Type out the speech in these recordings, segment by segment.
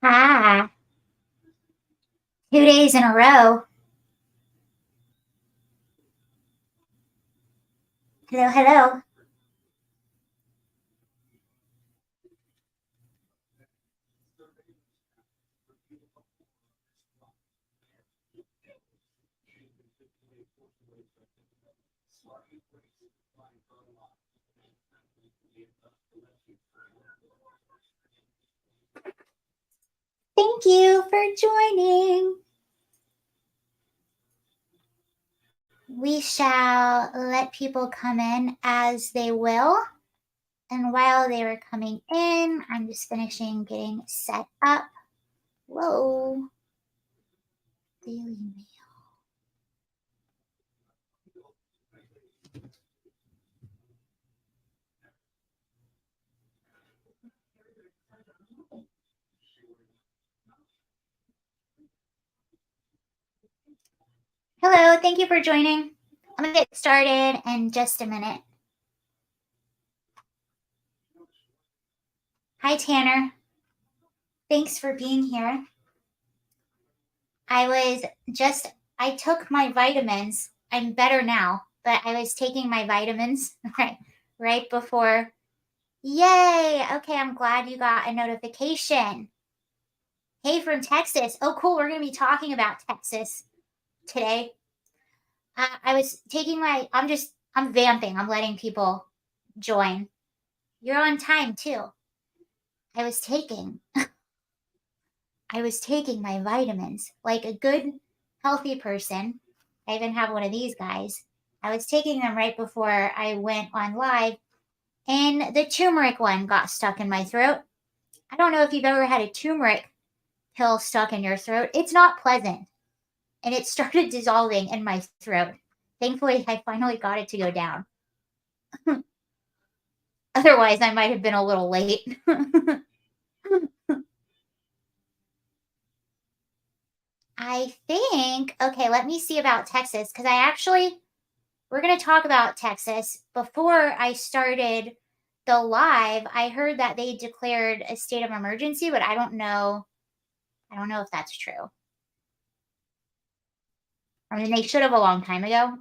Hi. 2 days in a row. Hello, hello. Thank you for joining. We shall let people come in as they will. And while they were coming in, I'm just finishing getting set up. Whoa. Daily Mail. Hello, thank you for joining. I'm going to get started in just a minute. Hi, Tanner. Thanks for being here. I took my vitamins. I'm better now, but I was taking my vitamins right before. Yay! Okay, I'm glad you got a notification. Hey, from Texas. Oh, cool. We're going to be talking about Texas today. I was taking I'm vamping. I'm letting people join. You're on time too. I was taking, I was taking my vitamins like a good, healthy person. I even have one of these guys. I was taking them right before I went on live, and the turmeric one got stuck in my throat. I don't know if you've ever had a turmeric pill stuck in your throat. It's not pleasant. And it started dissolving in my throat. Thankfully, I finally got it to go down. Otherwise, I might have been a little late. I think, okay, let me see about Texas because we're going to talk about Texas. Before I started the live, I heard that they declared a state of emergency, but I don't know. I don't know if that's true. I mean, they should have a long time ago.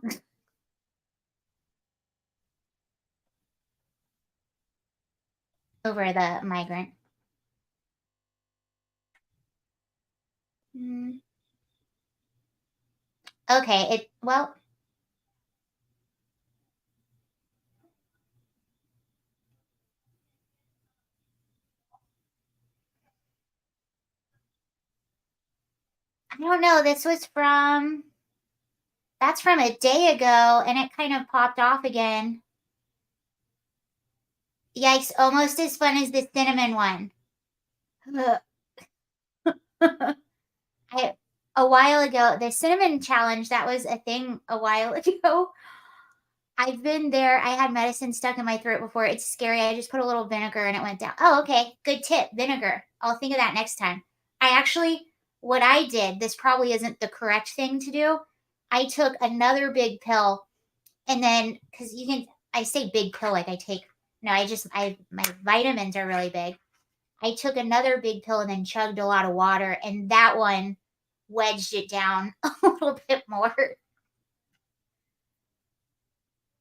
Over the migrant. Mm, okay, I don't know. That's from a day ago, and it kind of popped off again. Yikes, almost as fun as the cinnamon one. I A while ago, the cinnamon challenge, that was a thing a while ago. I've been there. I had medicine stuck in my throat before. It's scary. I just put a little vinegar and it went down. Oh, okay. Good tip. Vinegar. I'll think of that next time. What I did, this probably isn't the correct thing to do. I took another big pill, and then, because I say big pill like I take, no, my vitamins are really big. I took another big pill and then chugged a lot of water, and that one wedged it down a little bit more.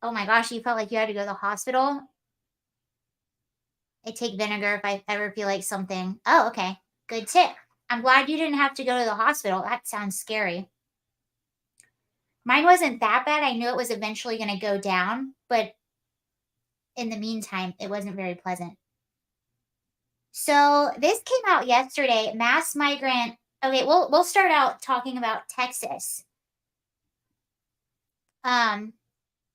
Oh my gosh, you felt like you had to go to the hospital? I take vinegar if I ever feel like something. Oh, okay. Good tip. I'm glad you didn't have to go to the hospital. That sounds scary. Mine wasn't that bad. I knew it was eventually going to go down, but in the meantime, it wasn't very pleasant. So this came out yesterday. Mass migrant. Okay, we'll start out talking about Texas. Um,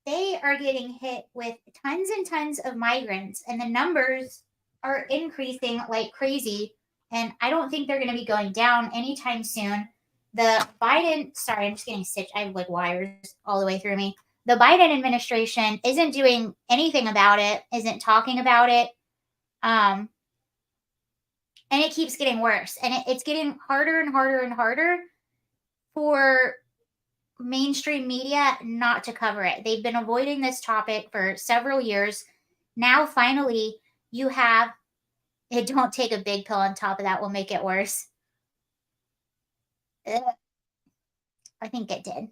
they are getting hit with tons and tons of migrants, and the numbers are increasing like crazy. And I don't think they're going to be going down anytime soon. Sorry, I'm just getting stitched. I have like wires all the way through me. The Biden administration isn't doing anything about it, isn't talking about it. And it keeps getting worse. And it's getting harder and harder and harder for mainstream media not to cover it. They've been avoiding this topic for several years. Now, finally, you have It don't take a big pill on top of that will make it worse. Ugh, I think it did.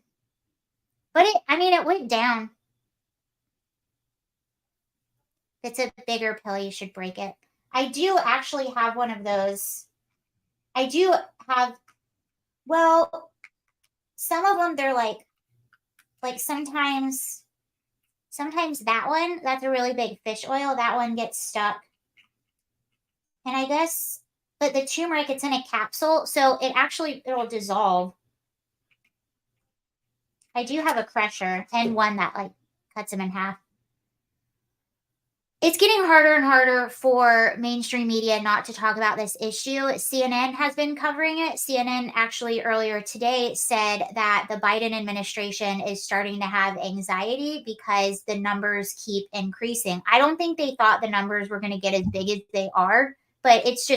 But I mean, it went down. If it's a bigger pill, you should break it. I do actually have one of those. I do have, well, some of them, they're like sometimes that one, that's a really big fish oil. That one gets stuck. And I guess, but the turmeric, it's in a capsule. So it'll dissolve. I do have a crusher and one that like cuts them in half. It's getting harder and harder for mainstream media not to talk about this issue. CNN has been covering it. CNN actually earlier today said that the Biden administration is starting to have anxiety because the numbers keep increasing. I don't think they thought the numbers were going to get as big as they are, but it's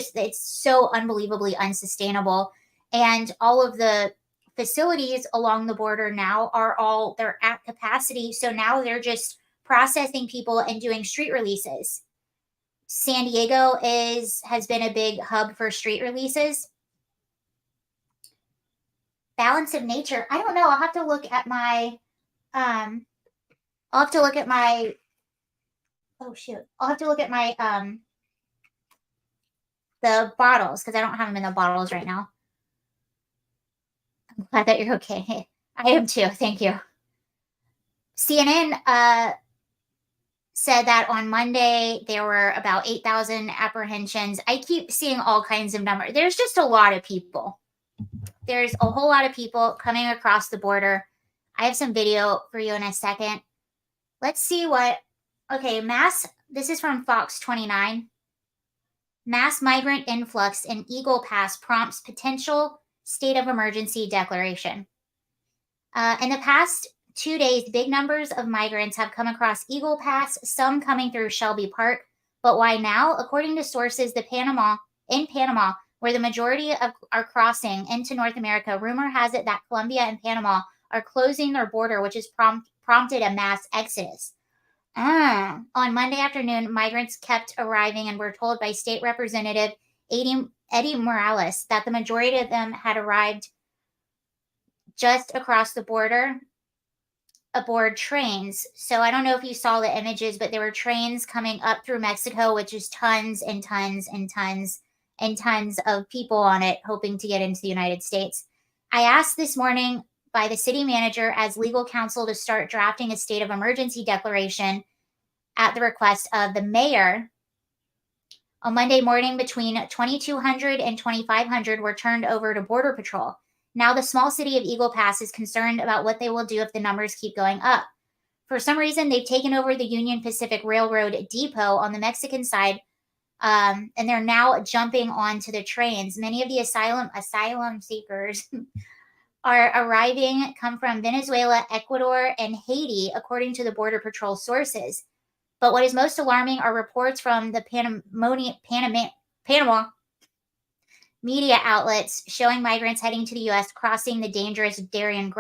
so unbelievably unsustainable. And all of the facilities along the border now they're at capacity. So now they're just processing people and doing street releases. San Diego has been a big hub for street releases. Balance of nature. I don't know. I'll have to look at my oh shoot. I'll have to look at my the bottles because I don't have them in the bottles right now. I'm glad that you're okay. I am too. Thank you. CNN said that on Monday there were about 8,000 apprehensions. I keep seeing all kinds of numbers. There's just a lot of people. There's a whole lot of people coming across the border. I have some video for you in a second. Let's see this is from Fox 29. Mass migrant influx in Eagle Pass prompts potential state of emergency declaration. In the past 2 days, big numbers of migrants have come across Eagle Pass, some coming through Shelby Park. But why now? According to sources in Panama, where the majority are crossing into North America, rumor has it that Colombia and Panama are closing their border, which has prompted a mass exodus. On Monday afternoon, migrants kept arriving and were told by State Representative Eddie Morales that the majority of them had arrived just across the border aboard trains. So I don't know if you saw the images, but there were trains coming up through Mexico, which is tons and tons and tons and tons of people on it hoping to get into the United States. I asked this morning by the city manager as legal counsel to start drafting a state of emergency declaration at the request of the mayor. On Monday morning, between 2,200 and 2,500 were turned over to Border Patrol. Now the small city of Eagle Pass is concerned about what they will do if the numbers keep going up. For some reason, they've taken over the Union Pacific Railroad depot on the Mexican side, and they're now jumping onto the trains. Many of the asylum seekers are arriving come from Venezuela, Ecuador, and Haiti, according to the Border Patrol sources. But what is most alarming are reports from the Panama media outlets showing migrants heading to the U.S. crossing the dangerous Darien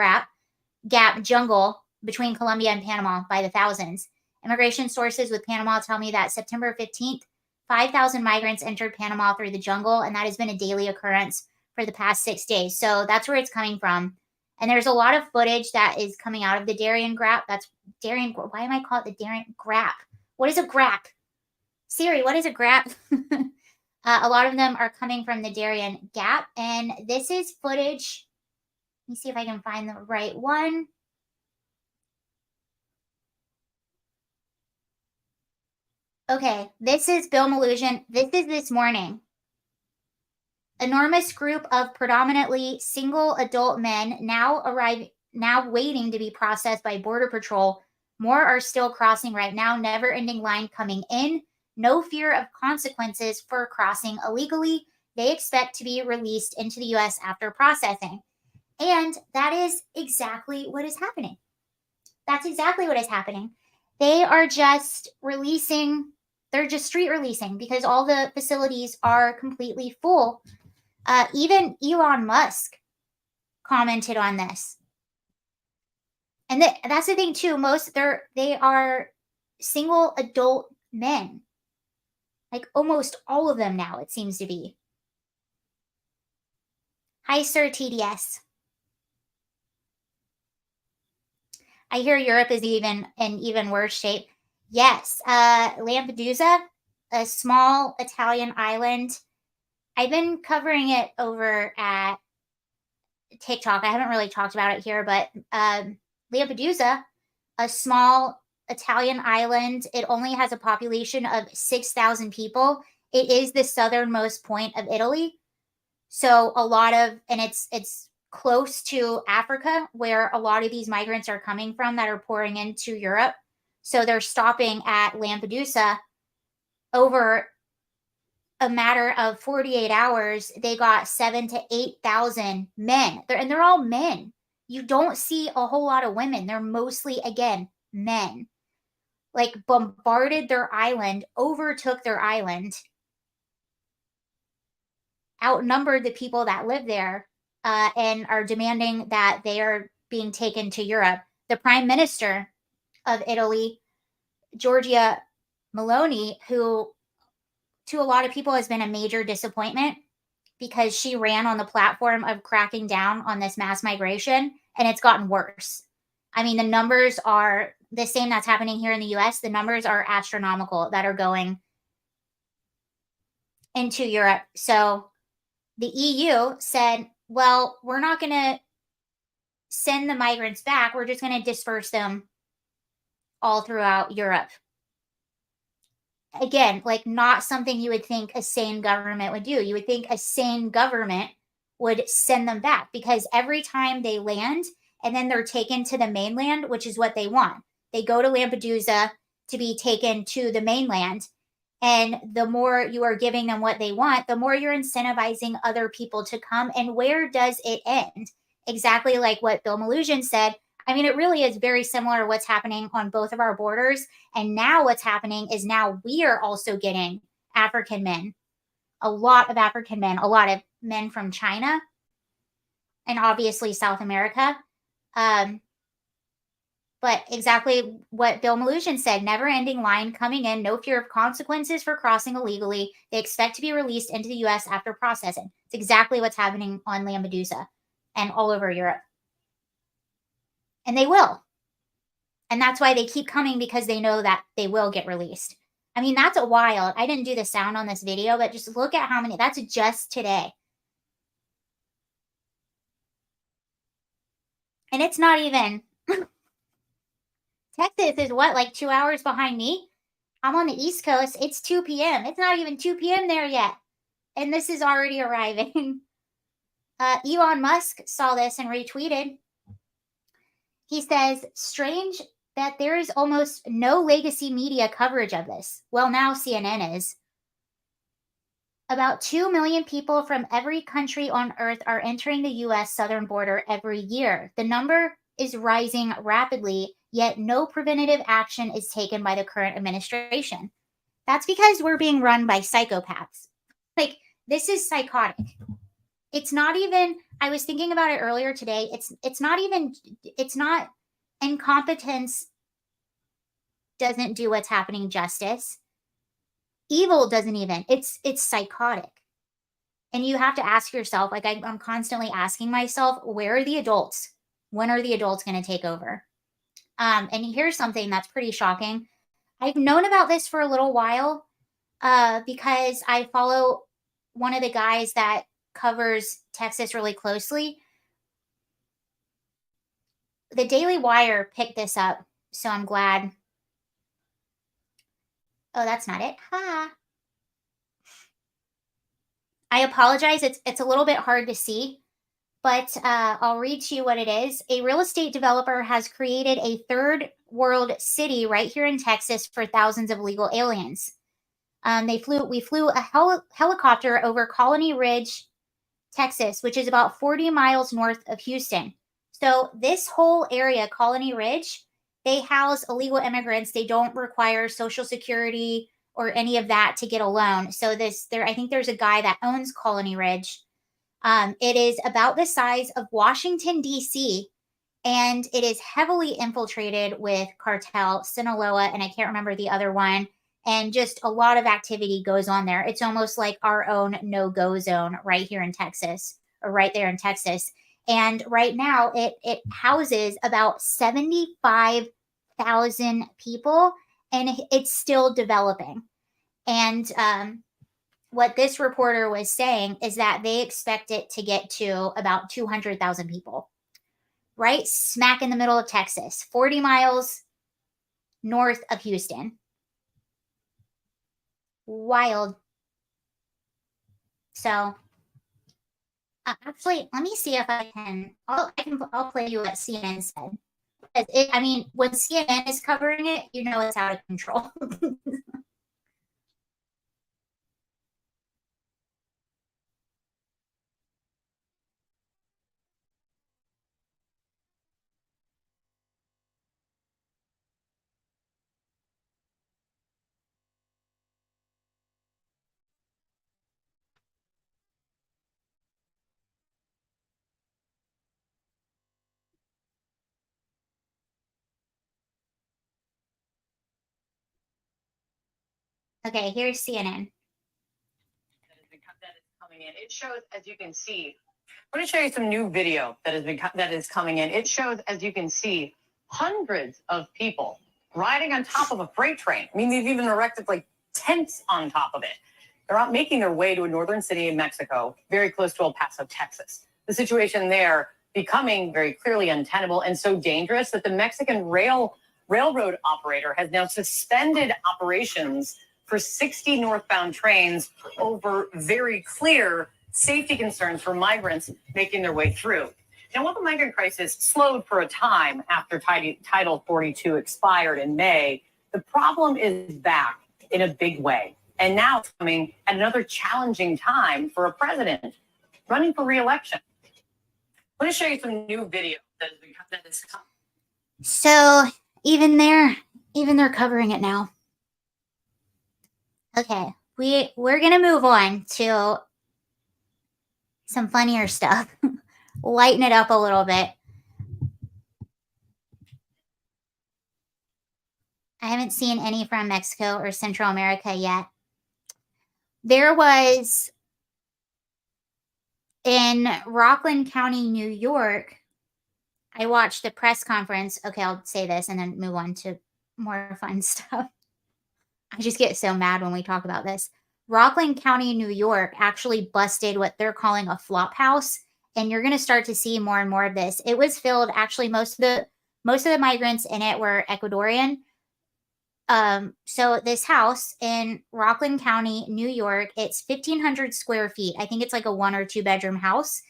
Gap jungle between Colombia and Panama by the thousands. Immigration sources with Panama tell me that September 15th, 5,000 migrants entered Panama through the jungle, and that has been a daily occurrence for the past 6 days. So that's where it's coming from. And there's a lot of footage that is coming out of the Darien Gap. Why am I calling it the Darien Gap? What is a grap? Siri, what is a grap? A lot of them are coming from the Darien Gap, and this is footage. Let me see if I can find the right one. Okay, this is Bill Malusian. This is this morning. Enormous group of predominantly single adult men now waiting to be processed by Border Patrol. More are still crossing right now, never-ending line coming in. No fear of consequences for crossing illegally. They expect to be released into the U.S. after processing. And that is exactly what is happening. That's exactly what is happening. They are just releasing, they're just street releasing because all the facilities are completely full. Even Elon Musk commented on this. And that's the thing too. They are single adult men. Like almost all of them now, it seems to be. Hi, Sir TDS. I hear Europe is even in even worse shape. Yes, Lampedusa, a small Italian island. I've been covering it over at TikTok. I haven't really talked about it here, but Lampedusa, a small Italian island. It only has a population of 6,000 people. It is the southernmost point of Italy. So a lot of, and it's close to Africa where a lot of these migrants are coming from that are pouring into Europe. So they're stopping at Lampedusa. Over a matter of 48 hours, they got 7 to 8,000 men. They're all men. You don't see a whole lot of women. They're mostly, again, men. Like bombarded their island, overtook their island, outnumbered the people that live there, and are demanding that they are being taken to Europe. The prime minister of Italy, Giorgia Meloni, who to a lot of people has been a major disappointment because she ran on the platform of cracking down on this mass migration, and it's gotten worse. I mean, the numbers are the same that's happening here in the US. The numbers are astronomical that are going into Europe. So the EU said, well, we're not going to send the migrants back. We're just going to disperse them all throughout Europe. Again, like not something you would think a sane government would do. You would think a sane government would send them back because every time they land and then they're taken to the mainland, which is what they want. They go to Lampedusa to be taken to the mainland. And the more you are giving them what they want, the more you're incentivizing other people to come. And where does it end? Exactly like what Bill Malhusian said. I mean, it really is very similar to what's happening on both of our borders. And now what's happening is now we are also getting African men, a lot of African men, a lot of men from China, and obviously South America. But exactly what Bill Malhusian said, never ending line coming in, no fear of consequences for crossing illegally. They expect to be released into the US after processing. It's exactly what's happening on Lampedusa and all over Europe. And they will. And that's why they keep coming because they know that they will get released. I mean, that's a wild. I didn't do the sound on this video, but just look at how many. That's just today. And it's not even. Texas is what, like 2 hours behind me? I'm on the East Coast. It's 2 p.m. It's not even 2 p.m. there yet. And this is already arriving. Elon Musk saw this and retweeted. He says, strange that there is almost no legacy media coverage of this. Well, now CNN is. About 2 million people from every country on earth are entering the U.S. southern border every year. The number is rising rapidly, yet no preventative action is taken by the current administration. That's because we're being run by psychopaths. Like, this is psychotic. It's not even, I was thinking about it earlier today. It's not incompetence doesn't do what's happening justice. Evil doesn't even. It's psychotic. And you have to ask yourself, like I'm constantly asking myself, where are the adults? When are the adults going to take over? And here's something that's pretty shocking. I've known about this for a little while because I follow one of the guys that covers Texas really closely. The Daily Wire picked this up, so I'm glad. Oh, that's not it. Ha. I apologize. It's a little bit hard to see, but I'll read to you what it is. A real estate developer has created a third world city right here in Texas for thousands of illegal aliens. We flew a helicopter over Colony Ridge, Texas, which is about 40 miles north of Houston. So this whole area, Colony Ridge, they house illegal immigrants. They don't require Social Security or any of that to get a loan. So I think there's a guy that owns Colony Ridge. It is about the size of Washington, D.C., and it is heavily infiltrated with cartel, Sinaloa, and I can't remember the other one. and just a lot of activity goes on there. It's almost like our own no-go zone right here in Texas, or right there in Texas. And right now it houses about 75,000 people, and it's still developing. And what this reporter was saying is that they expect it to get to about 200,000 people, right smack in the middle of Texas, 40 miles north of Houston. Wild. So, actually, let me see if I can. I'll play you what CNN said. I mean, when CNN is covering it, you know it's out of control. Okay, here's CNN. That is coming in. It shows, as you can see. I'm going to show you some new video that is coming in. It shows, as you can see, hundreds of people riding on top of a freight train. I mean, they've even erected like tents on top of it. They're out making their way to a northern city in Mexico, very close to El Paso, Texas. The situation there becoming very clearly untenable and so dangerous that the Mexican railroad operator has now suspended operations for 60 northbound trains over very clear safety concerns for migrants making their way through. Now, while the migrant crisis slowed for a time after Title 42 expired in May, the problem is back in a big way. And now it's coming at another challenging time for a president running for re-election. Let me show you some new video that is coming. So even they're covering it now. Okay, we're gonna move on to some funnier stuff. Lighten it up a little bit. I haven't seen any from Mexico or Central America yet. There was in Rockland County, New York. I watched the press conference. Okay, I'll say this and then move on to more fun stuff. I just get so mad when we talk about this. Rockland County, New York actually busted what they're calling a flop house, and you're going to start to see more and more of this. It was filled, actually most of the migrants in it were Ecuadorian. So this house in Rockland County, New York, it's 1,500 square feet. I think it's like a 1 or 2 bedroom house.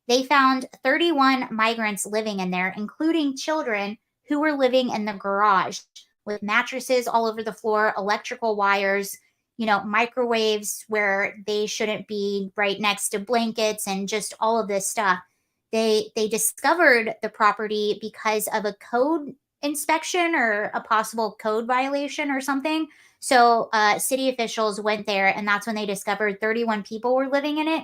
They found 31 migrants living in there, including children who were living in the garage with mattresses all over the floor, electrical wires, microwaves where they shouldn't be right next to blankets, and just all of this stuff. They discovered the property because of a code inspection or a possible code violation or something. So city officials went there, and that's when they discovered 31 people were living in it.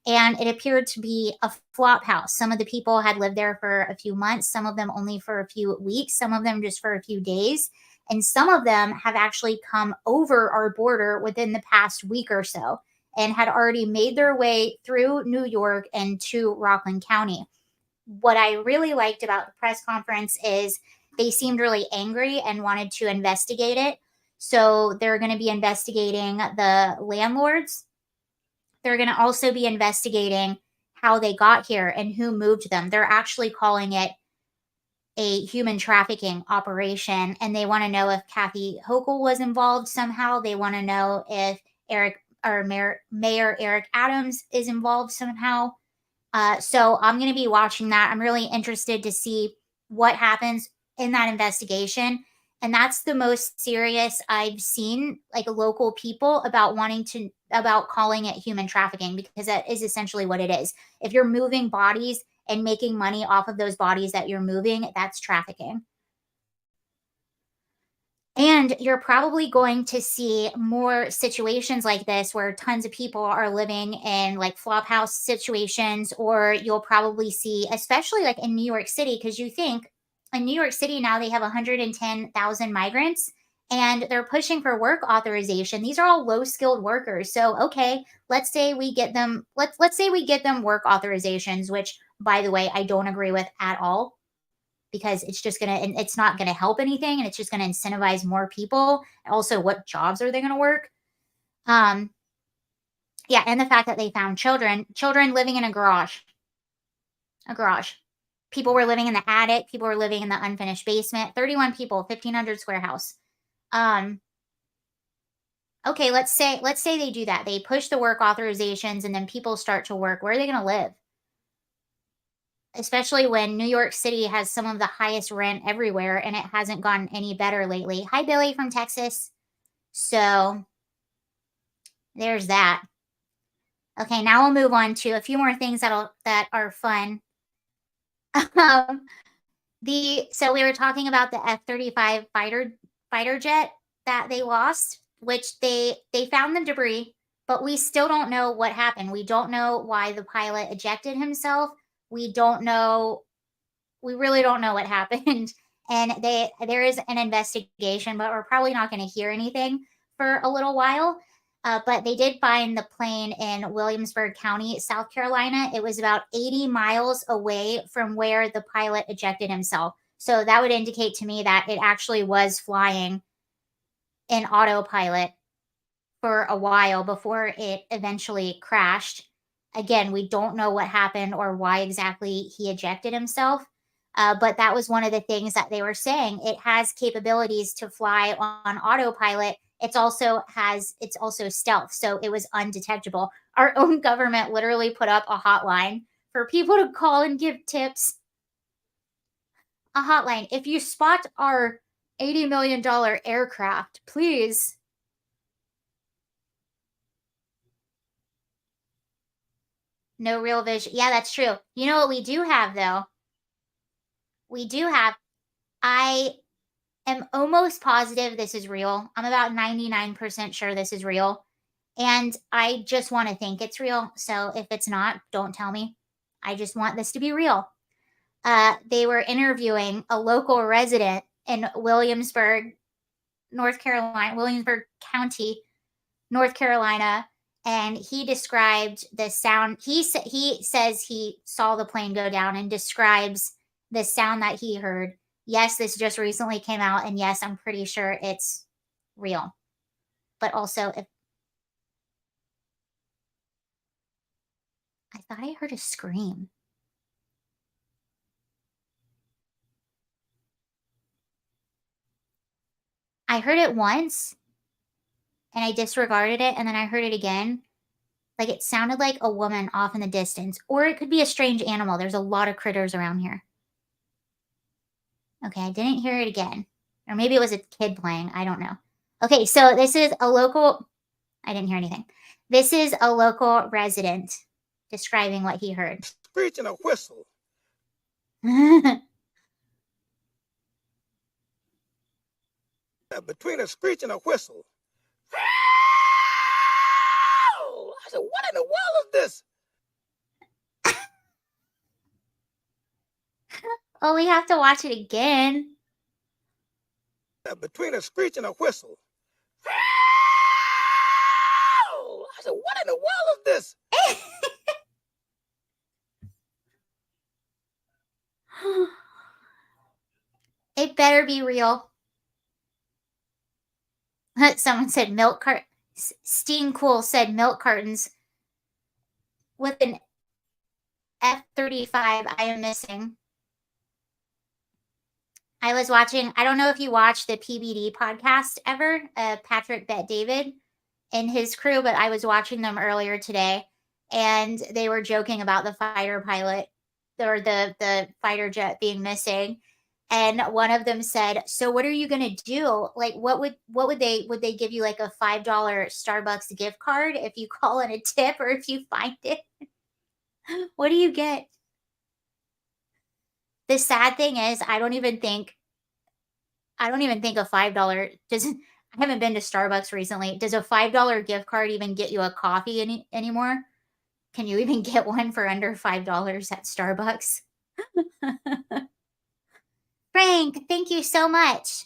And it appeared to be a flop house. Some of the people had lived there for a few months, some of them only for a few weeks, some of them just for a few days. And some of them have actually come over our border within the past week or so and had already made their way through New York and to Rockland County. What I really liked about the press conference is they seemed really angry and wanted to investigate it. So they're going to be investigating the landlords. They're going to also be investigating how they got here and who moved them. They're actually calling it a human trafficking operation, and they want to know if Kathy Hochul was involved somehow. They want to know if Mayor Eric Adams is involved somehow. So I'm going to be watching that. I'm really interested to see what happens in that investigation. And that's the most serious I've seen, like local people about calling it human trafficking, because that is essentially what it is. If you're moving bodies and making money off of those bodies that you're moving, that's trafficking. And you're probably going to see more situations like this where tons of people are living in like flop house situations, or you'll probably see, especially like in New York City, because you think in New York City now they have 110,000 migrants, and they're pushing for work authorization. These are all low-skilled workers. So, okay, let's say we get them let's say we get them work authorizations, which by the way, I don't agree with at all, because it's just going to and it's not going to help anything, and it's just going to incentivize more people. Also, what jobs are they going to work? Yeah, and the fact that they found children living in a garage. A garage. People were living in the attic, people were living in the unfinished basement. 31 people, 1,500 square house. Okay, let's say they do that. They push the work authorizations and then people start to work. Where are they going to live? Especially when New York City has some of the highest rent everywhere and it hasn't gotten any better lately. Hi, Billy from Texas. So there's that. Okay, now we'll move on to a few more things that are fun. So we were talking about the F-35 fighter jet that they lost, which they found the debris, but we still don't know what happened. We don't know why the pilot ejected himself. We really don't know what happened. And there is an investigation, but we're probably not going to hear anything for a little while. But they did find the plane in Williamsburg County, South Carolina. It was about 80 miles away from where the pilot ejected himself. So that would indicate to me that it actually was flying in autopilot for a while before it eventually crashed. Again, we don't know what happened or why exactly he ejected himself. But that was one of the things that they were saying. It has capabilities to fly on autopilot. It's also stealth, so it was undetectable. Our own government literally put up a hotline for people to call and give tips. A hotline. If you spot our $80 million aircraft, please. No real vision. Yeah, that's true. You know what we do have, though? I am almost positive this is real. I'm about 99% sure this is real. And I just want to think it's real. So if it's not, don't tell me. I just want this to be real. They were interviewing a local resident in Williamsburg, North Carolina, Williamsburg County, North Carolina, and he described the sound. He says he saw the plane go down and describes the sound that he heard. Yes, this just recently came out, and yes, I'm pretty sure it's real. But also, if I thought I heard a scream. I heard it once and I disregarded it, and then I heard it again. Like it sounded like a woman off in the distance, or it could be a strange animal. There's a lot of critters around here. Okay, I didn't hear it again. Or maybe it was a kid playing. I don't know. Okay, so this is a local. I didn't hear anything. This is a local resident describing what he heard. Screeching a whistle. Between a screech and a whistle. I said, what in the world is this? Oh, we have to watch it again. Between a screech and a whistle. I said, what in the world is this? It better be real. Someone said milk cart. Steen Cool said milk cartons with an F-35. I am missing. I was watching. I don't know if you watched the PBD podcast ever. Patrick Bet David and his crew, but I was watching them earlier today, and they were joking about the fighter pilot or the fighter jet being missing. And one of them said, "So what are you gonna do? Like, what would they give you like a $5 Starbucks gift card if you call in a tip or if you find it? What do you get?" The sad thing is, I don't even think a $5 does. I haven't been to Starbucks recently. Does a $5 gift card even get you a coffee anymore? Can you even get one for under $5 at Starbucks? Frank, thank you so much.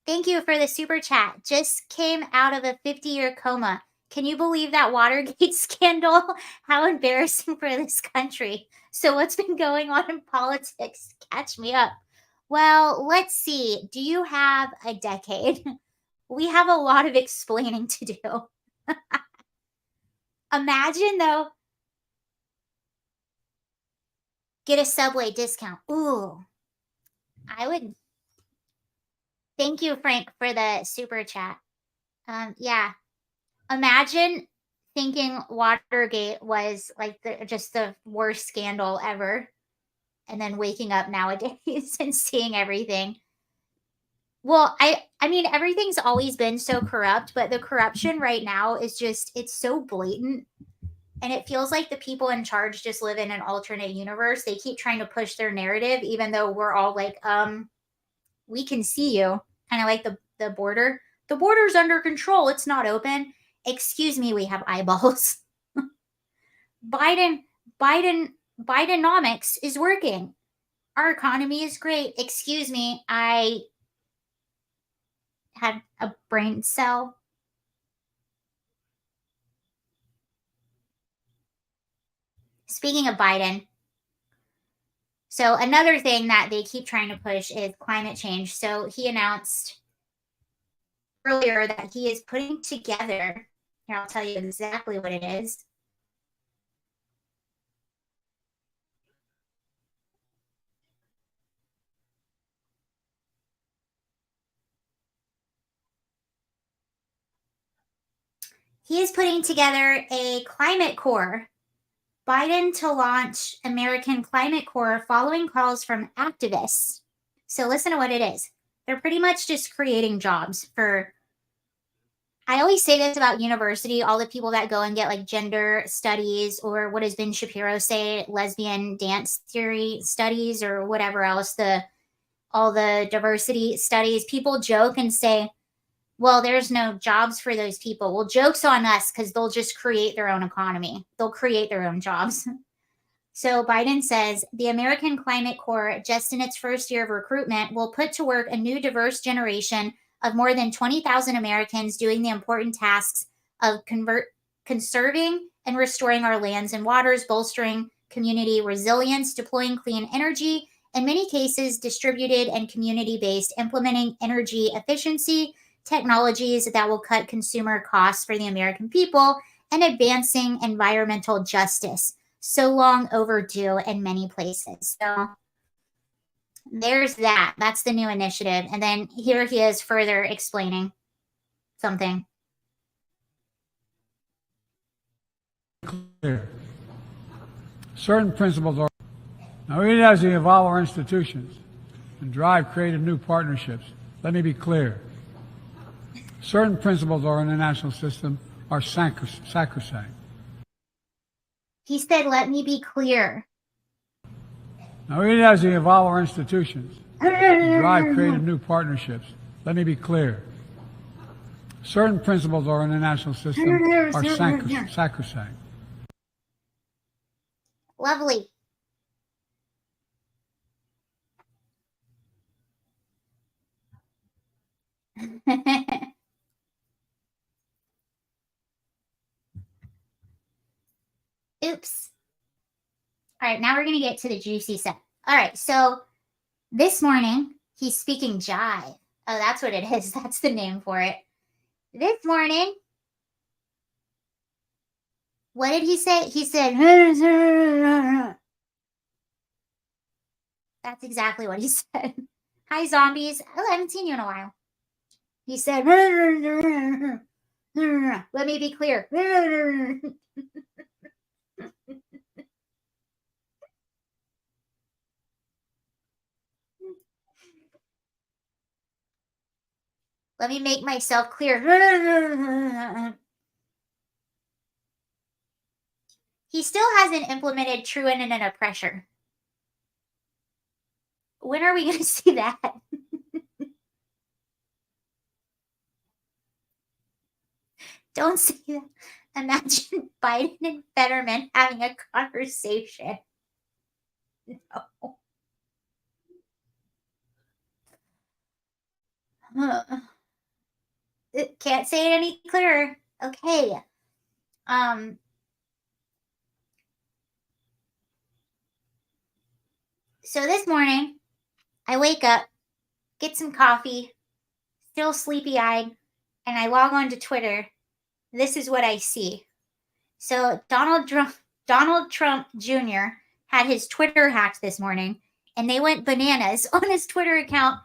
Thank you for the super chat. Just came out of a 50-year coma. Can you believe that Watergate scandal? How embarrassing for this country. So what's been going on in politics? Catch me up. Well, let's see. Do you have a decade? We have a lot of explaining to do. Imagine, though, get a Subway discount. Ooh, I would. Thank you, Frank, for the super chat. Yeah. Imagine thinking Watergate was like just the worst scandal ever, and then waking up nowadays and seeing everything. Well, I mean, everything's always been so corrupt, but the corruption right now is just, it's so blatant. And it feels like the people in charge just live in an alternate universe. They keep trying to push their narrative, even though we're all like, we can see you. Kind of like the border. The border's under control. It's not open. Excuse me, we have eyeballs. Bidenomics is working. Our economy is great. Excuse me, I had a brain cell. Speaking of Biden, so another thing that they keep trying to push is climate change. So he announced earlier that he is putting together, here I'll tell you exactly what it is. He is putting together a climate corps. Biden to launch American Climate Corps following calls from activists. So listen to what it is. They're pretty much just creating jobs for, I always say this about university, all the people that go and get like gender studies, or what does Ben Shapiro say, lesbian dance theory studies, or whatever else, all the diversity studies. People joke and say, well, there's no jobs for those people. Well, joke's on us, because they'll just create their own economy. They'll create their own jobs. So Biden says the American Climate Corps, just in its first year of recruitment, will put to work a new diverse generation of more than 20,000 Americans doing the important tasks of conserving and restoring our lands and waters, bolstering community resilience, deploying clean energy, in many cases distributed and community-based, implementing energy efficiency technologies that will cut consumer costs for the American people, and advancing environmental justice, so long overdue in many places. So there's that. That's the new initiative. And then here he is further explaining something. Clear. Certain principles are. Now, even as we evolve our institutions and drive creative new partnerships, let me be clear. Certain principles of our international system are sacrosanct. He said, let me be clear. Now, even as we evolve our institutions and drive creative new partnerships, let me be clear. Certain principles of our international system are sacrosanct. Lovely. Oops. All right, now we're going to get to the juicy stuff. All right, so this morning, he's speaking jive. Oh, that's what it is. That's the name for it. This morning, what did he say? He said, that's exactly what he said. Hi, zombies. Oh, I haven't seen you in a while. He said, let me be clear. Let me make myself clear. He still hasn't implemented true internet oppression. When are we going to see that? Don't say that. Imagine Biden and Fetterman having a conversation. No. Can't say it any clearer. Okay. So this morning, I wake up, get some coffee, still sleepy eyed, and I log on to Twitter. This is what I see. So Donald Trump Jr. had his Twitter hacked this morning, and they went bananas on his Twitter account.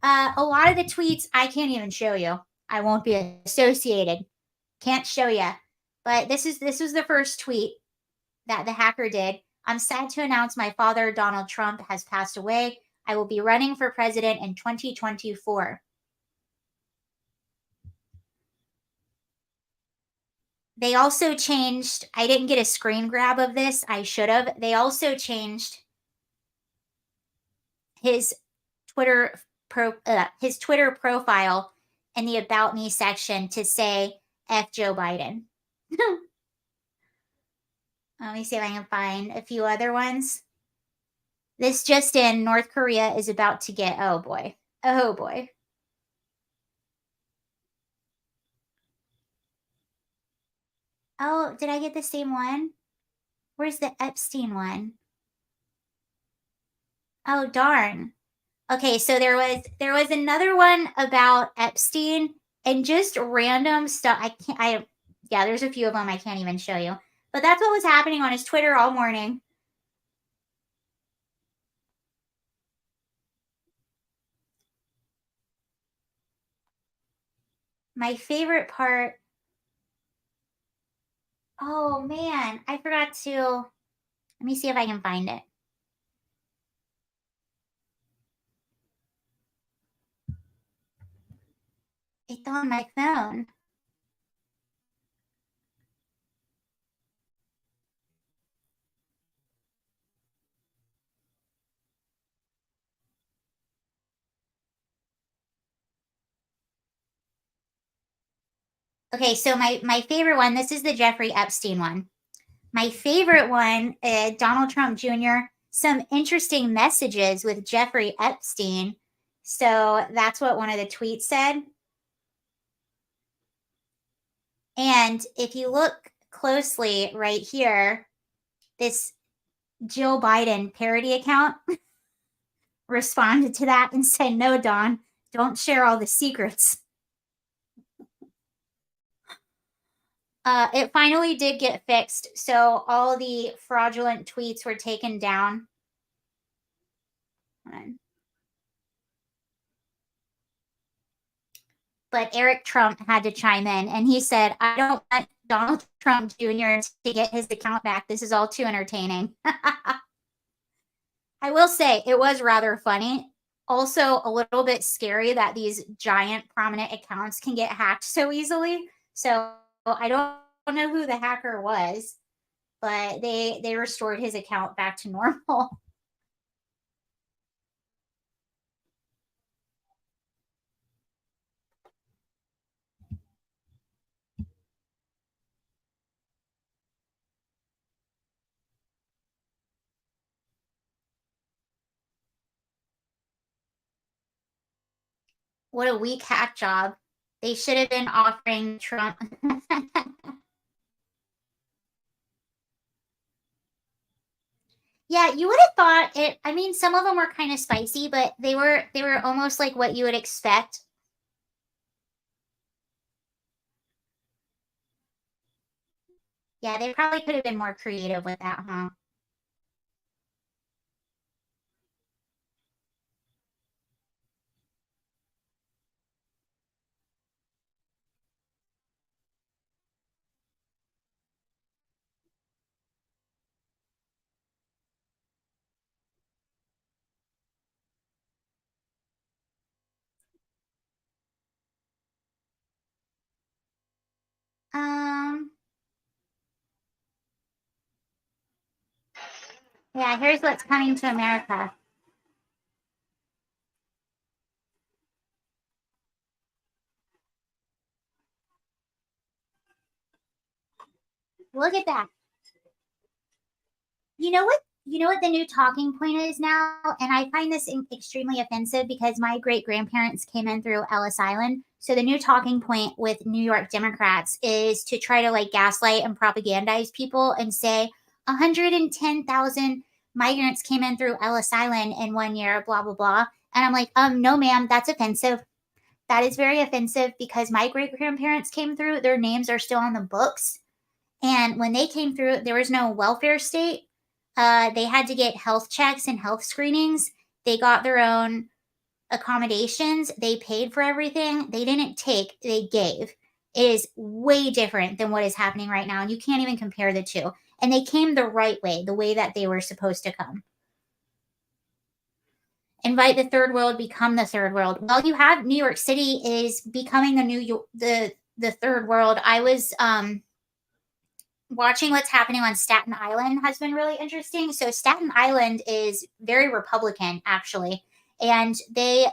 A lot of the tweets I can't even show you. I won't be associated. Can't show you. But this was the first tweet that the hacker did. I'm sad to announce my father, Donald Trump, has passed away. I will be running for president in 2024. They also changed, I didn't get a screen grab of this. I should have. They also changed his Twitter profile in the About Me section to say F Joe Biden. Let me see if I can find a few other ones. This just in, North Korea is about to get, oh boy. Oh boy. Oh, did I get the same one? Where's the Epstein one? Oh darn. Okay, so there was another one about Epstein and just random stuff. Yeah, there's a few of them I can't even show you. But that's what was happening on his Twitter all morning. My favorite part. Oh man, I forgot to. Let me see if I can find it. It's on my phone. Okay, so my favorite one, this is the Jeffrey Epstein one. My favorite one, Donald Trump Jr., some interesting messages with Jeffrey Epstein. So that's what one of the tweets said. And if you look closely right here, this Jill Biden parody account responded to that and said, no, Don, don't share all the secrets. It finally did get fixed. So all the fraudulent tweets were taken down. But Eric Trump had to chime in and he said, I don't want Donald Trump Jr. to get his account back. This is all too entertaining. I will say it was rather funny. Also, a little bit scary that these giant prominent accounts can get hacked so easily. So I don't know who the hacker was, but they restored his account back to normal. What a weak hack job. They should have been offering Trump. Yeah, you would have thought it. I mean, some of them were kind of spicy, but they were almost like what you would expect. Yeah, they probably could have been more creative with that, huh? Um, yeah, here's what's coming to America. Look at that. You know what You know what the new talking point is now? And I find this extremely offensive because my great grandparents came in through Ellis Island. So the new talking point with New York Democrats is to try to like gaslight and propagandize people and say 110,000 migrants came in through Ellis Island in 1 year, blah, blah, blah. And I'm like, no, ma'am, that's offensive. That is very offensive because my great grandparents came through. Their names are still on the books. And when they came through, there was no welfare state. They had to get health checks and health screenings. They got their own accommodations. They paid for everything. They didn't take, they gave. It is way different than what is happening right now. And you can't even compare the two. And they came the right way, the way that they were supposed to come. Invite the third world, become the third world. Well, you have New York City is becoming the third world. I was watching what's happening on Staten Island has been really interesting. So Staten Island is very Republican, actually. And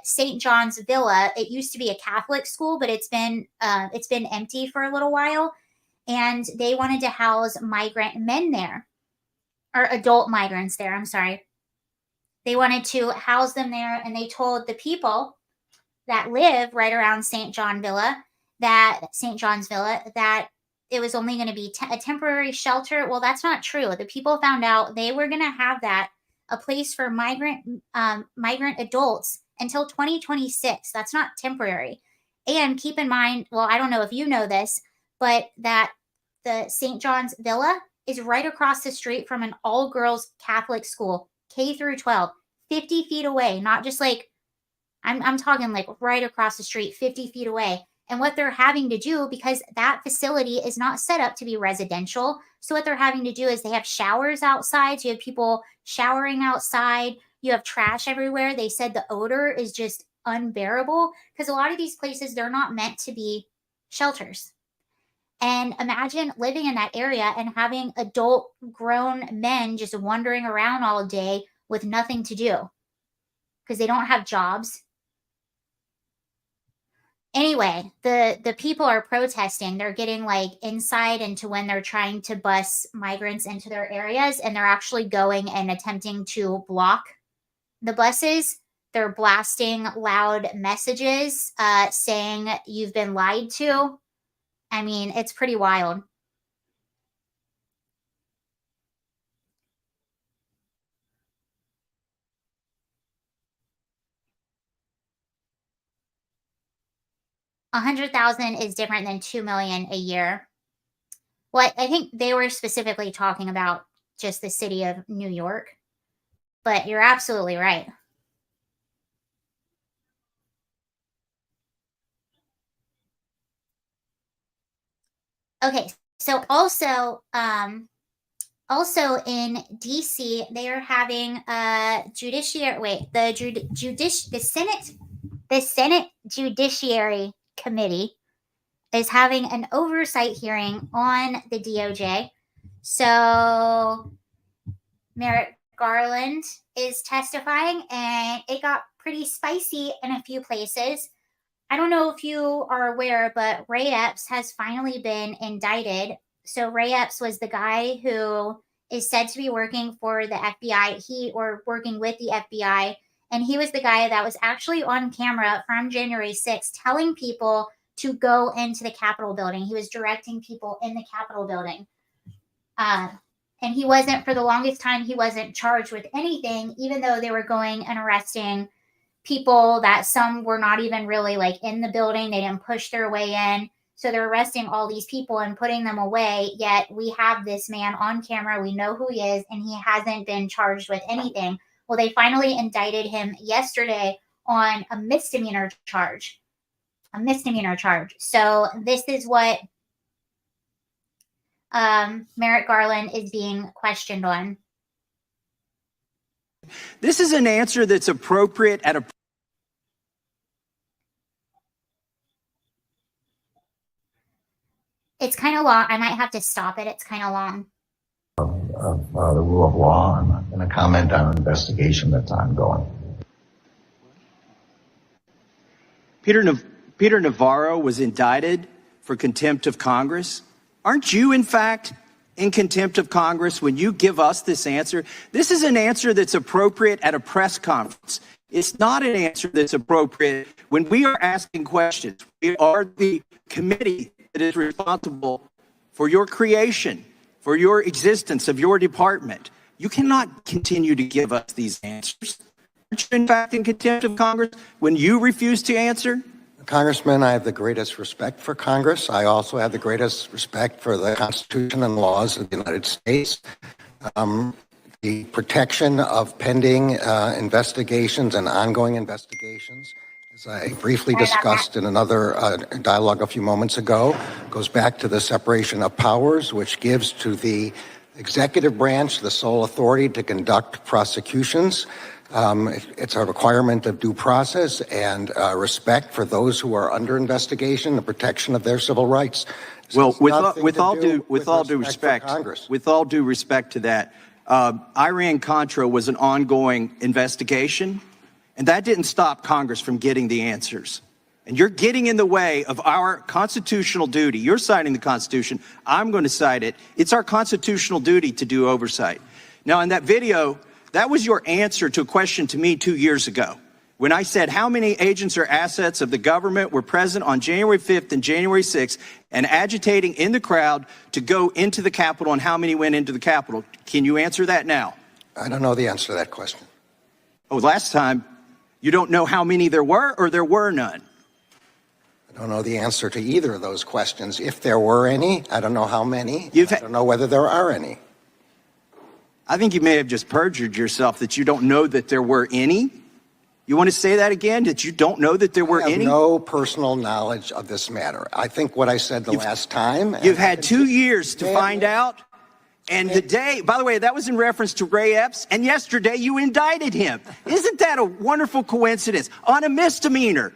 St. John's Villa, it used to be a Catholic school, but it's been empty for a little while. And they wanted to house migrant men there, or adult migrants there. I'm sorry. They wanted to house them there, and they told the people that live right around St. John's Villa that it was only going to be a temporary shelter. Well, that's not true. The people found out they were going to have a place for migrant adults until 2026. That's not temporary. And keep in mind, well, I don't know if you know this, but that the St. John's Villa is right across the street from an all-girls Catholic school, K through 12, 50 feet away, not just like, I'm talking like right across the street, 50 feet away. And what they're having to do, because that facility is not set up to be residential. So what they're having to do is they have showers outside. So you have people showering outside. You have trash everywhere. They said the odor is just unbearable because a lot of these places, they're not meant to be shelters. And imagine living in that area and having adult grown men just wandering around all day with nothing to do because they don't have jobs. Anyway, the people are protesting. They're getting like insight into when they're trying to bus migrants into their areas, and they're actually going and attempting to block the buses. They're blasting loud messages saying you've been lied to. I mean, it's pretty wild. $100,000 is different than 2 million a year. Well, I think they were specifically talking about just the city of New York, but you're absolutely right. Okay, so also in DC, they are having a the Senate Judiciary Committee is having an oversight hearing on the DOJ. So Merrick Garland is testifying, and it got pretty spicy in a few places. I don't know if you are aware, but Ray Epps has finally been indicted. So Ray Epps was the guy who is said to be working for the FBI, or working with the FBI. And he was the guy that was actually on camera from January 6th telling people to go into the Capitol building. He was directing people in the Capitol building. And he wasn't, for the longest time, he wasn't charged with anything, even though they were going and arresting people that some were not even really like in the building. They didn't push their way in. So they're arresting all these people and putting them away. Yet we have this man on camera. We know who he is, and he hasn't been charged with anything. Well, they finally indicted him yesterday on a misdemeanor charge. So this is what Merrick Garland is being questioned on. This is an answer that's appropriate at a It's kind of long. I might have to stop it. It's kind of long. Of the rule of law and a comment on an investigation that's ongoing. Peter Navarro was indicted for contempt of Congress. Aren't you, in fact, in contempt of Congress when you give us this answer? This is an answer that's appropriate at a press conference. It's not an answer that's appropriate when we are asking questions. We are the committee that is responsible for your creation, for your existence of your department. You cannot continue to give us these answers. Aren't you, in fact, in contempt of Congress when you refuse to answer? Congressman, I have the greatest respect for Congress. I also have the greatest respect for the Constitution and laws of the United States. The protection of pending investigations and ongoing investigations, as I briefly discussed in another dialogue a few moments ago, goes back to the separation of powers, which gives to the executive branch the sole authority to conduct prosecutions. It's a requirement of due process and respect for those who are under investigation, the protection of their civil rights. Well, with all due respect to that, Iran-Contra was an ongoing investigation, and that didn't stop Congress from getting the answers. And you're getting in the way of our constitutional duty. You're citing the Constitution. I'm going to cite it. It's our constitutional duty to do oversight. Now, in that video, that was your answer to a question to me 2 years ago when I said how many agents or assets of the government were present on January 5th and January 6th and agitating in the crowd to go into the Capitol and how many went into the Capitol. Can you answer that now? I don't know the answer to that question. Oh, last time, you don't know how many there were or there were none? I don't know the answer to either of those questions. If there were any, I don't know how many. I don't know whether there are any. I think you may have just perjured yourself that you don't know that there were any. You want to say that again, that you don't know that there were any? I have no personal knowledge of this matter. I think what I said the last time. You've had 2 years to find out. And the day, by the way, that was in reference to Ray Epps. And yesterday you indicted him. Isn't that a wonderful coincidence? On a misdemeanor.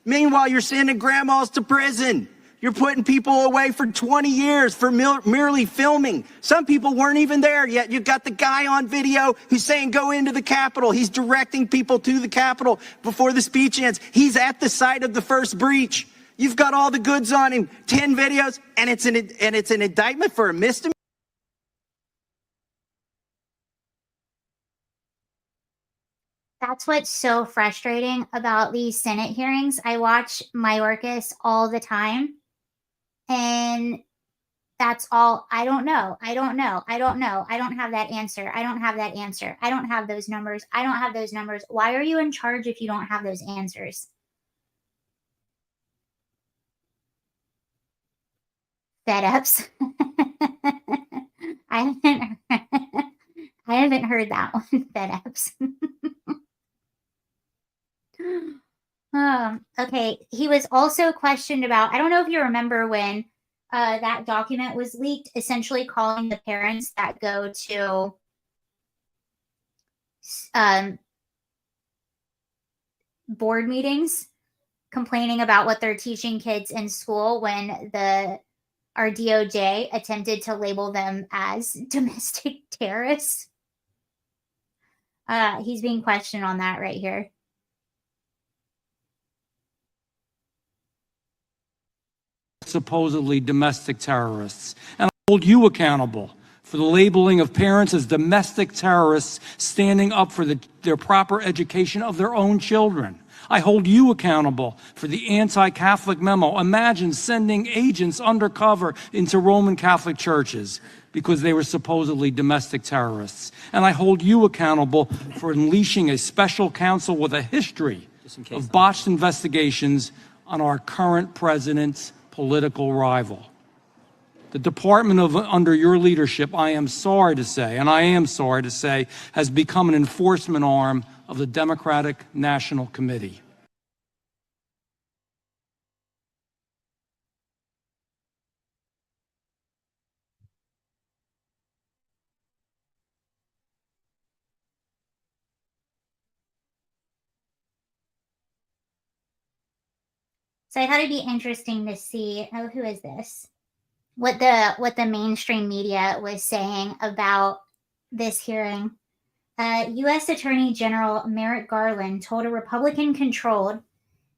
Meanwhile, you're sending grandmas to prison. You're putting people away for 20 years for merely filming. Some people weren't even there yet. You've got the guy on video who's saying go into the Capitol. He's directing people to the Capitol before the speech ends. He's at the site of the first breach. You've got all the goods on him, 10 videos, and it's an indictment for a misdemeanor. That's what's so frustrating about these Senate hearings. I watch Mayorkas all the time. And that's all. I don't know. I don't know. I don't know. I don't have that answer. I don't have that answer. I don't have those numbers. I don't have those numbers. Why are you in charge if you don't have those answers? Fed ups. I haven't heard that one. Fed ups. Okay. He was also questioned about, I don't know if you remember when that document was leaked, essentially calling the parents that go to board meetings, complaining about what they're teaching kids in school when our DOJ attempted to label them as domestic terrorists. He's being questioned on that right here. Supposedly domestic terrorists. And I hold you accountable for the labeling of parents as domestic terrorists standing up for their proper education of their own children. I hold you accountable for the anti-Catholic memo. Imagine sending agents undercover into Roman Catholic churches because they were supposedly domestic terrorists. And I hold you accountable for unleashing a special counsel with a history of botched investigations on our current president's political rival. The department under your leadership, I am sorry to say, has become an enforcement arm of the Democratic National Committee. So I thought it'd be interesting to see, who is this? What the mainstream media was saying about this hearing. U.S. Attorney General Merrick Garland told a Republican-controlled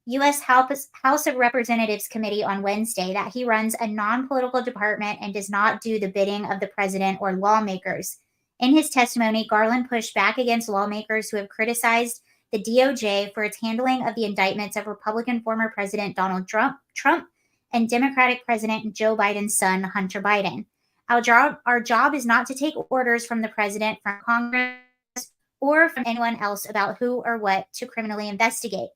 U.S. House of Representatives Committee on Wednesday that he runs a non-political department and does not do the bidding of the president or lawmakers. In his testimony, Garland pushed back against lawmakers who have criticized the DOJ for its handling of the indictments of Republican former President Donald Trump and Democratic President Joe Biden's son, Hunter Biden. Our job is not to take orders from the president, from Congress, or from anyone else about who or what to criminally investigate.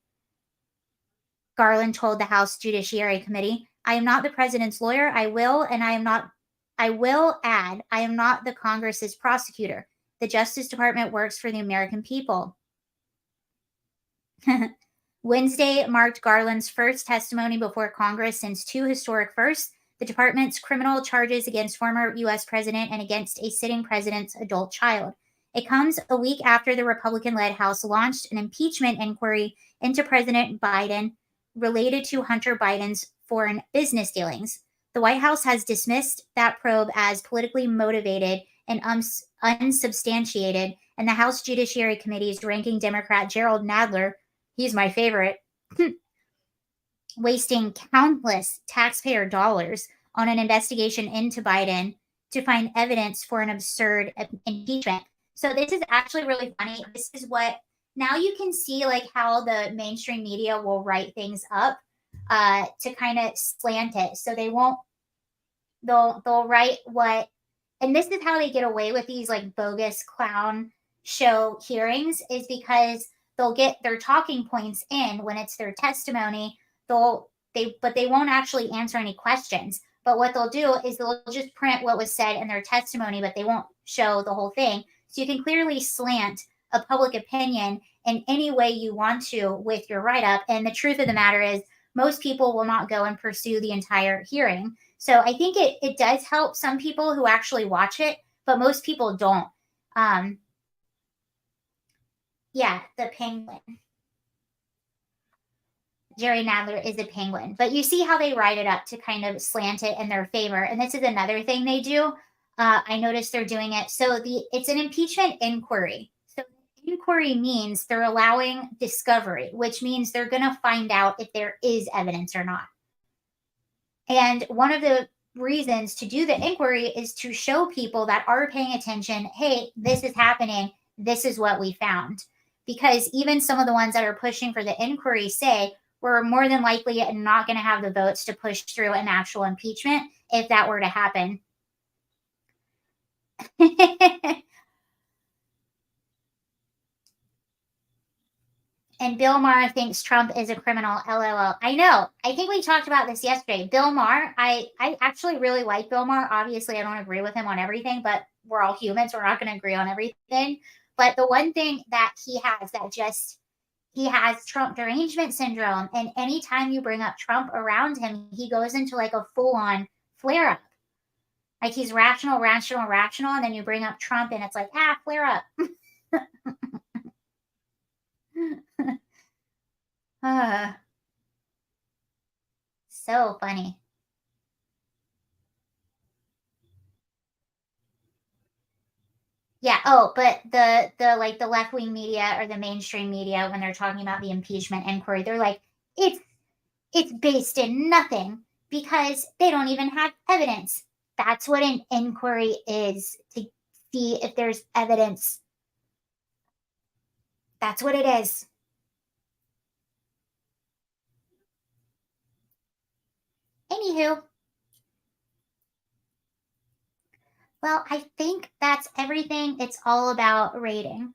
Garland told the House Judiciary Committee, I am not the president's lawyer. I will add, I am not the Congress's prosecutor. The Justice Department works for the American people. Wednesday marked Garland's first testimony before Congress since two historic firsts, the department's criminal charges against former U.S. president and against a sitting president's adult child. It comes a week after the Republican-led House launched an impeachment inquiry into President Biden related to Hunter Biden's foreign business dealings. The White House has dismissed that probe as politically motivated and unsubstantiated, and the House Judiciary Committee's ranking Democrat Gerald Nadler, he's my favorite, wasting countless taxpayer dollars on an investigation into Biden to find evidence for an absurd impeachment. So this is actually really funny. This is what, now you can see like how the mainstream media will write things up to kind of slant it. So they won't, they'll write what, and this is how they get away with these like bogus clown show hearings, is because they'll get their talking points in when it's their testimony. But they won't actually answer any questions. But what they'll do is they'll just print what was said in their testimony, but they won't show the whole thing. So you can clearly slant a public opinion in any way you want to with your write-up. And the truth of the matter is most people will not go and pursue the entire hearing. So I think it does help some people who actually watch it, but most people don't. Yeah, the penguin. Jerry Nadler is a penguin. But you see how they write it up to kind of slant it in their favor. And this is another thing they do. I noticed they're doing it. So it's an impeachment inquiry. So inquiry means they're allowing discovery, which means they're going to find out if there is evidence or not. And one of the reasons to do the inquiry is to show people that are paying attention, hey, this is happening. This is what we found. Because even some of the ones that are pushing for the inquiry say we're more than likely not going to have the votes to push through an actual impeachment if that were to happen. And Bill Maher thinks Trump is a criminal. LOL. I know. I think we talked about this yesterday. Bill Maher, I actually really like Bill Maher. Obviously, I don't agree with him on everything, but we're all humans. We're not going to agree on everything. But the one thing that he has he has Trump derangement syndrome. And anytime you bring up Trump around him, he goes into like a full-on flare-up. Like he's rational. And then you bring up Trump and it's like, flare up. So funny. Yeah. Oh, but the like the left-wing media or the mainstream media, when they're talking about the impeachment inquiry, they're like, it's based in nothing because they don't even have evidence. That's what an inquiry is, to see if there's evidence. That's what it is. Anywho. Well, I think that's everything it's all about rating.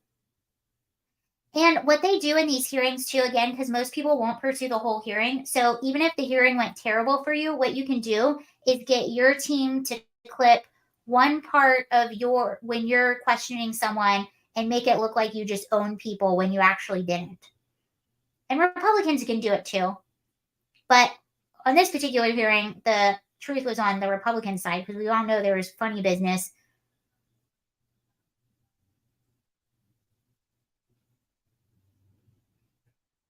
And what they do in these hearings too, again, because most people won't pursue the whole hearing. So even if the hearing went terrible for you, what you can do is get your team to clip one part of when you're questioning someone and make it look like you just own people when you actually didn't. And Republicans can do it too. But on this particular hearing, the truth was on the Republican side because we all know there was funny business.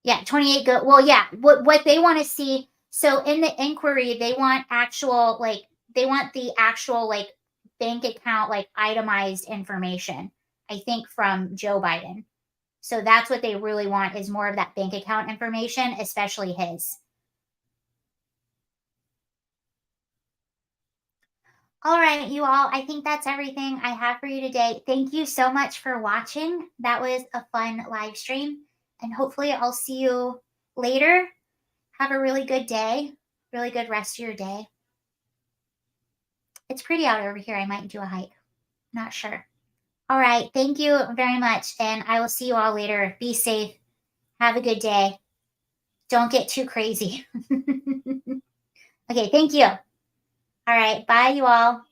Yeah, 28 go. Well, yeah, what they want to see. So in the inquiry, they want the actual bank account, itemized information, I think, from Joe Biden. So that's what they really want, is more of that bank account information, especially his. All right, you all, I think that's everything I have for you today. Thank you so much for watching. That was a fun live stream, and hopefully I'll see you later. Have a really good day, really good rest of your day. It's pretty out over here. I might do a hike. Not sure. All right, thank you very much, and I will see you all later. Be safe. Have a good day. Don't get too crazy. Okay, thank you. All right, bye, you all.